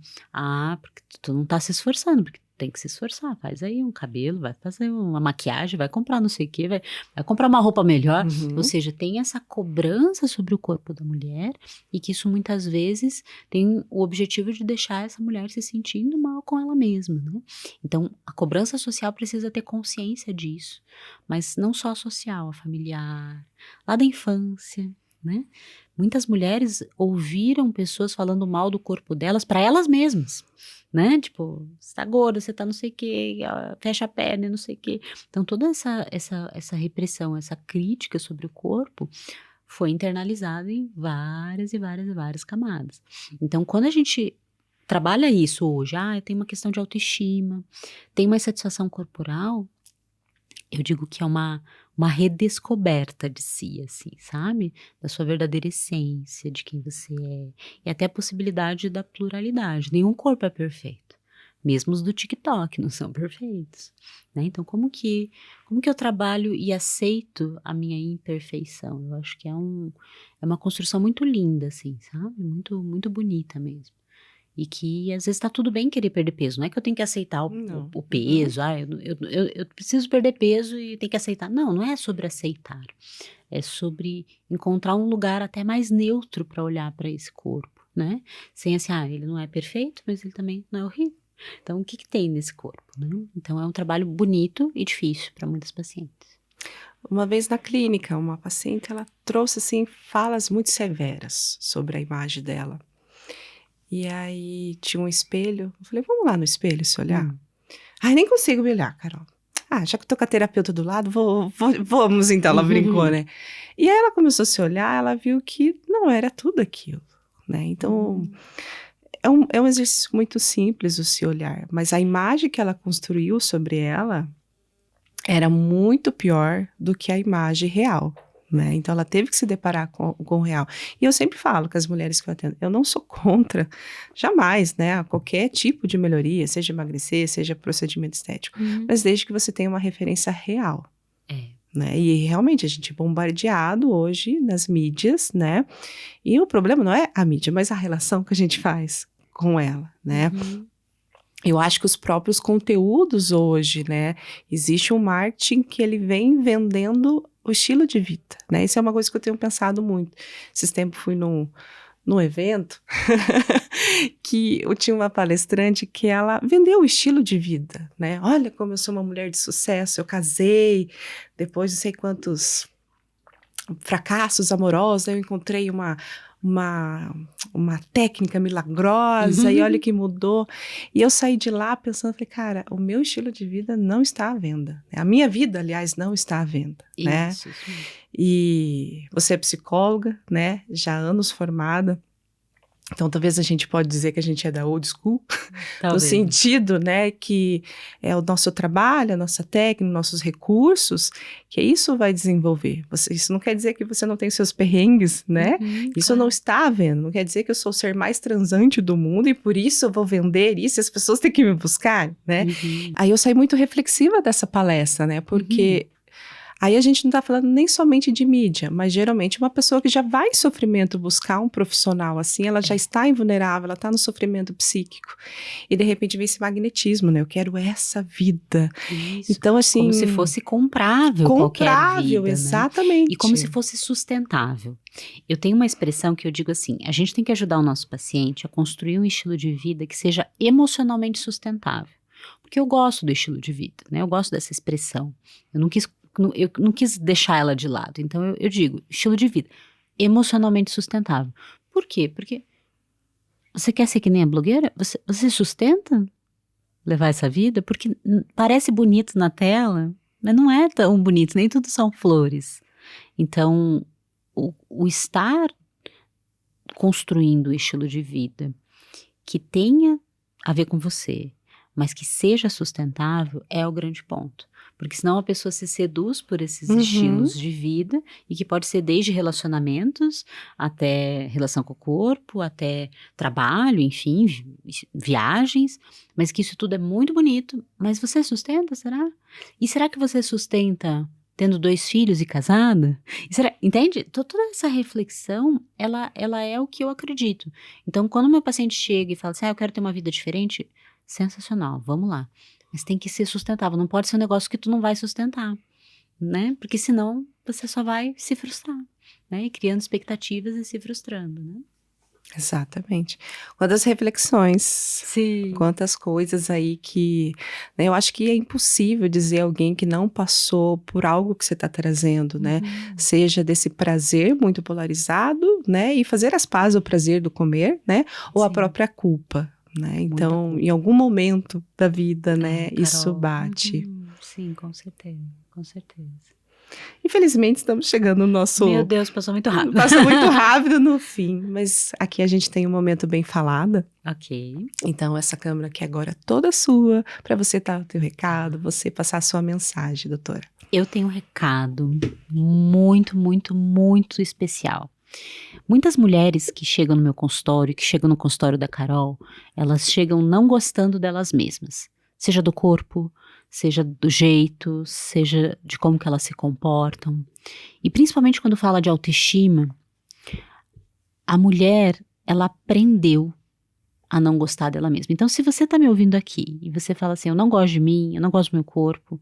Porque tu não tá se esforçando, porque tem que se esforçar, faz aí um cabelo, vai fazer uma maquiagem, vai comprar não sei o que, vai comprar uma roupa melhor, ou seja, tem essa cobrança sobre o corpo da mulher e que isso muitas vezes tem o objetivo de deixar essa mulher se sentindo mal com ela mesma, né? Então, a cobrança social precisa ter consciência disso, mas não só a social, a familiar, lá da infância, né? Muitas mulheres ouviram pessoas falando mal do corpo delas para elas mesmas, né? Tipo, você tá gorda, você tá não sei o que, fecha a perna, não sei o que. Então, toda essa repressão, essa crítica sobre o corpo foi internalizada em várias e várias e várias camadas. Então, quando a gente trabalha isso hoje, tem uma questão de autoestima, tem uma insatisfação corporal, eu digo que é uma uma redescoberta de si, assim, sabe? Da sua verdadeira essência, de quem você é. E até a possibilidade da pluralidade. Nenhum corpo é perfeito. Mesmo os do TikTok não são perfeitos, né? Então, como que eu trabalho e aceito a minha imperfeição? Eu acho que é uma construção muito linda, assim, sabe? Muito, muito bonita mesmo. E que às vezes tá tudo bem querer perder peso. Não é que eu tenho que aceitar o peso. Eu preciso perder peso e tenho que aceitar. Não é sobre aceitar. É sobre encontrar um lugar até mais neutro para olhar para esse corpo, né? Sem assim, ele não é perfeito, mas ele também não é horrível. Então, o que tem nesse corpo, né? Então, é um trabalho bonito e difícil para muitas pacientes. Uma vez na clínica, uma paciente, ela trouxe, assim, falas muito severas sobre a imagem dela. E aí, tinha um espelho. Eu falei, vamos lá no espelho se olhar? Ai, nem consigo me olhar, Carol. Já que eu tô com a terapeuta do lado, vamos então, ela brincou, né? E aí, ela começou a se olhar, ela viu que não era tudo aquilo, né? Então... É um exercício muito simples o se olhar, mas a imagem que ela construiu sobre ela era muito pior do que a imagem real, né? Então ela teve que se deparar com o real. E eu sempre falo com as mulheres que eu atendo, eu não sou contra, jamais, né? Qualquer tipo de melhoria, seja emagrecer, seja procedimento estético, mas desde que você tenha uma referência real. Né? E realmente a gente é bombardeado hoje nas mídias, né? E o problema não é a mídia, mas a relação que a gente faz com ela, né? Eu acho que os próprios conteúdos hoje, né? Existe um marketing que ele vem vendendo o estilo de vida, né? Isso é uma coisa que eu tenho pensado muito. Esses tempos fui num evento que eu tinha uma palestrante que ela vendeu o estilo de vida, né? Olha como eu sou uma mulher de sucesso, eu casei, depois de não sei quantos fracassos amorosos, eu encontrei uma técnica milagrosa e olha que mudou. E eu saí de lá pensando, falei, cara, o meu estilo de vida não está à venda. A minha vida, aliás, não está à venda, né? Isso. E você é psicóloga, né? Já há anos formada. Então, talvez a gente pode dizer que a gente é da old school, no sentido, né, que é o nosso trabalho, a nossa técnica, nossos recursos, que isso vai desenvolver. Isso não quer dizer que você não tem seus perrengues, né? Isso não está vendo, não quer dizer que eu sou o ser mais transante do mundo e por isso eu vou vender isso e as pessoas têm que me buscar, né? Aí eu saí muito reflexiva dessa palestra, né, porque... Aí a gente não está falando nem somente de mídia, mas geralmente uma pessoa que já vai em sofrimento buscar um profissional assim, ela já está invulnerável, ela está no sofrimento psíquico. E de repente vem esse magnetismo, né? Eu quero essa vida. Isso. Então, assim... Como se fosse comprável qualquer vida, exatamente. Né? E como se fosse sustentável. Eu tenho uma expressão que eu digo assim, a gente tem que ajudar o nosso paciente a construir um estilo de vida que seja emocionalmente sustentável. Porque eu gosto do estilo de vida, né? Eu gosto dessa expressão. Eu não quis deixar ela de lado. Então, eu digo, estilo de vida emocionalmente sustentável. Por quê? Porque você quer ser que nem a blogueira? Você sustenta levar essa vida? Porque parece bonito na tela, mas não é tão bonito, nem tudo são flores. Então, o estar construindo o estilo de vida que tenha a ver com você, mas que seja sustentável é o grande ponto. Porque senão a pessoa se seduz por esses estilos de vida, e que pode ser desde relacionamentos, até relação com o corpo, até trabalho, enfim, viagens, mas que isso tudo é muito bonito. Mas você sustenta, será? E será que você sustenta tendo 2 filhos e casada? Entende? Toda essa reflexão, ela é o que eu acredito. Então, quando meu paciente chega e fala assim, eu quero ter uma vida diferente, sensacional, vamos lá. Mas tem que ser sustentável, não pode ser um negócio que tu não vai sustentar, né? Porque senão você só vai se frustrar, né? E criando expectativas e se frustrando, né? Exatamente. Quantas reflexões, Sim. Quantas coisas aí que, né, eu acho que é impossível dizer alguém que não passou por algo que você está trazendo, né? Seja desse prazer muito polarizado, né? E fazer as pazes ao prazer do comer, né? Ou a própria culpa. Né? Então, em algum momento da vida, né, isso bate. Sim, com certeza, com certeza. Infelizmente, estamos chegando no nosso... Meu Deus, passou muito rápido. Passou muito rápido no fim, mas aqui a gente tem um momento bem falada. Ok. Então, essa câmera aqui agora é toda sua, para você dar o teu recado, você passar a sua mensagem, doutora. Eu tenho um recado muito, muito, muito especial. Muitas mulheres que chegam no meu consultório, que chegam no consultório da Carol, elas chegam não gostando delas mesmas. Seja do corpo, seja do jeito, seja de como que elas se comportam. E principalmente quando fala de autoestima, a mulher, ela aprendeu a não gostar dela mesma. Então, se você tá me ouvindo aqui e você fala assim, eu não gosto de mim, eu não gosto do meu corpo,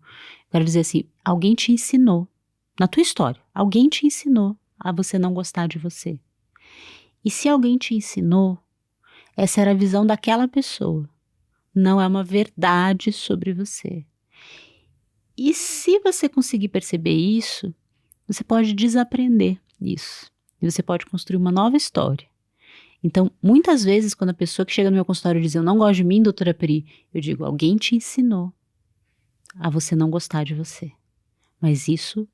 quero dizer assim, alguém te ensinou, na tua história, alguém te ensinou a você não gostar de você. E se alguém te ensinou, essa era a visão daquela pessoa. Não é uma verdade sobre você. E se você conseguir perceber isso, você pode desaprender isso. E você pode construir uma nova história. Então, muitas vezes, quando a pessoa que chega no meu consultório diz, eu não gosto de mim, doutora Pri, eu digo, alguém te ensinou a você não gostar de você. Mas isso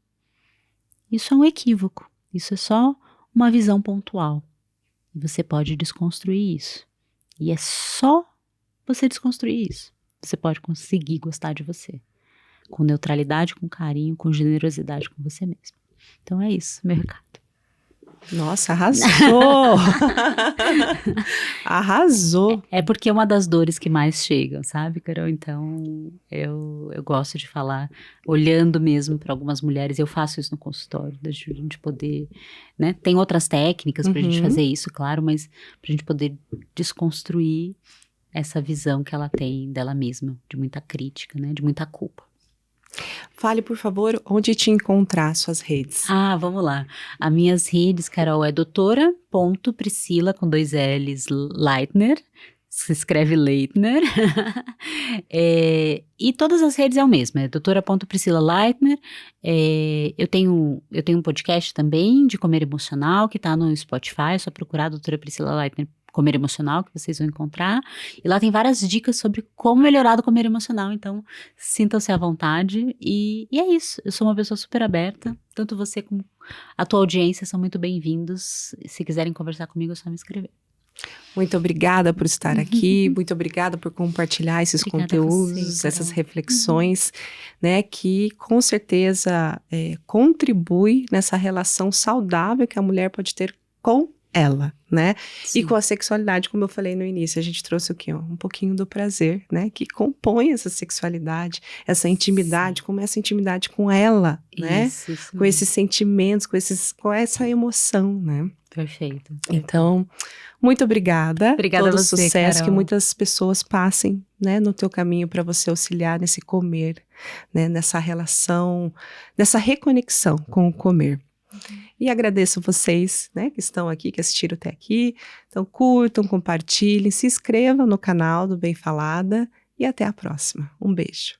é um equívoco. Isso é só uma visão pontual. E você pode desconstruir isso. E é só você desconstruir isso. Você pode conseguir gostar de você. Com neutralidade, com carinho, com generosidade com você mesmo. Então é isso, meu recado. Nossa, arrasou! Arrasou! É porque é uma das dores que mais chegam, sabe, Carol? Então, eu gosto de falar, olhando mesmo para algumas mulheres, eu faço isso no consultório, da gente poder, né? Tem outras técnicas pra gente fazer isso, claro, mas pra gente poder desconstruir essa visão que ela tem dela mesma, de muita crítica, né? De muita culpa. Fale, por favor, onde te encontrar, suas redes. Ah, vamos lá. As minhas redes, Carol, é doutora.priscila, com 2 L's, Leitner, se escreve Leitner. E todas as redes é o mesmo, é doutora.priscila Leitner. Eu tenho um podcast também de comer emocional, que tá no Spotify, é só procurar doutora Priscila Leitner Comer Emocional, que vocês vão encontrar. E lá tem várias dicas sobre como melhorar do comer emocional. Então, sintam-se à vontade. E é isso. Eu sou uma pessoa super aberta. Tanto você como a tua audiência são muito bem-vindos. Se quiserem conversar comigo, é só me escrever. Muito obrigada por estar aqui. Muito obrigada por compartilhar esses conteúdos, essas reflexões, né? Que com certeza contribui nessa relação saudável que a mulher pode ter com ela, né? Sim. E com a sexualidade, como eu falei no início, a gente trouxe o quê? Um pouquinho do prazer, né? Que compõe essa sexualidade, essa intimidade, como essa intimidade com ela, né? Isso com esses sentimentos, com essa emoção, né? Perfeito. Então, muito obrigada. Obrigada todo a você, sucesso, Carol. Que muitas pessoas passem, né, no teu caminho para você auxiliar nesse comer, né? Nessa relação, nessa reconexão com o comer. E agradeço vocês, né, que estão aqui, que assistiram até aqui. Então curtam, compartilhem, se inscrevam no canal do Bem Falada e até a próxima. Um beijo.